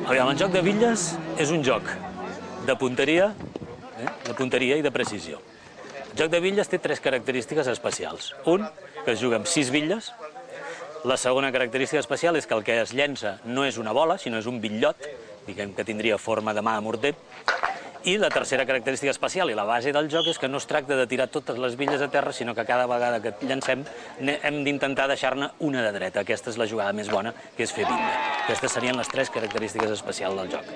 Aviam, el joc de bitlles és un joc de punteria i de precisió. El joc de bitlles té tres característiques especials. Un, que es juga amb 6 bitlles. La segona característica especial és que el que es llença no és una bola, sinó és un bitllot, diguem que tindria forma de mà de morter. I la tercera característica especial i la base del joc és que no es tracta de tirar totes les bitlles a terra, sinó que cada vegada que llancem hem d'intentar deixar-ne una de dreta. Aquesta és la jugada més bona, que és fer bitlla. Aquestes serien les tres característiques especials del joc.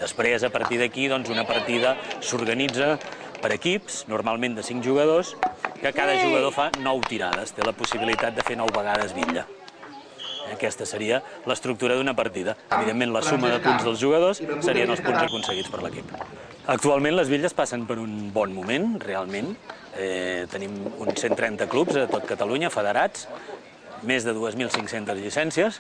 Després, a partir d'aquí, una partida s'organitza per equips, normalment de 5 jugadors, que cada jugador fa 9 tirades. Té la possibilitat de fer 9 vegades bitlla. Aquesta seria l'estructura d'una partida. Evidentment, la suma de punts dels jugadors serien els punts aconseguits per l'equip. Actualment, les bitlles passen per un bon moment, realment. Tenim uns 130 clubs a tot Catalunya, federats, més de 2.500 llicències,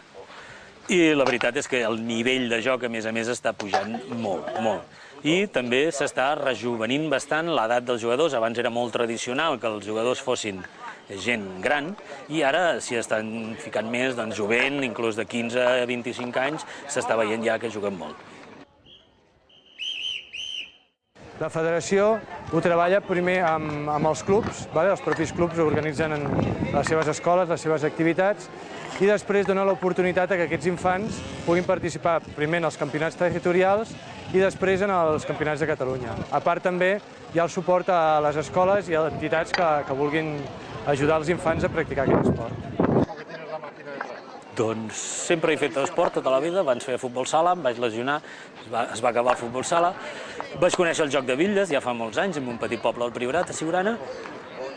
i la veritat és que el nivell de joc, a més, està pujant molt, molt. I també s'està rejuvenint bastant l'edat dels jugadors. Abans era molt tradicional que els jugadors fossin gent gran, i ara s'hi estan ficant més, jovent, inclús de 15 a 25 anys, s'està veient ja que juguen molt. La federació ho treballa primer amb els clubs, els propis clubs organitzen les seves escoles, les seves activitats, i després dona l'oportunitat que aquests infants puguin participar primer en els campionats territorials i després en els campionats de Catalunya. A part també hi ha el suport a les escoles i a entitats que vulguin ajudar els infants a practicar aquest esport. Doncs sempre he fet esport tota la vida, abans feia futbol sala, em vaig lesionar, es va acabar el futbol sala, vaig conèixer el joc de bitlles ja fa molts anys en un petit poble del Priorat, a Siurana,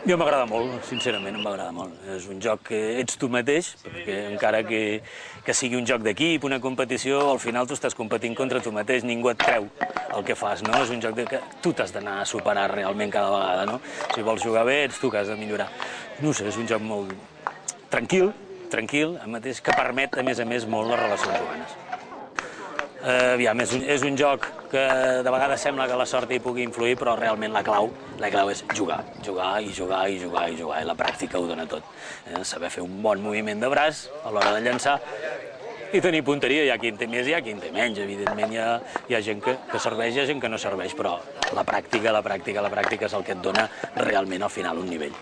i m'agrada molt, sincerament, m'agrada molt. És un joc que ets tu mateix, perquè encara que sigui un joc d'equip, una competició, al final tu estàs competint contra tu mateix, ningú et creu el que fas, no? És un joc que tu t'has d'anar a superar realment cada vegada, no? Si vols jugar bé, ets tu que has de millorar. No sé, és un joc molt tranquil, que permet, a més, molt les relacions humanes. Aviam, és un joc que de vegades sembla que la sort hi pugui influir, però realment la clau és jugar, i la pràctica ho dona tot. Saber fer un bon moviment de braç a l'hora de llançar i tenir punteria. Hi ha qui en té més i hi ha qui en té menys. Evidentment hi ha gent que serveix i hi ha gent que no serveix, però la pràctica és el que et dona realment al final un nivell.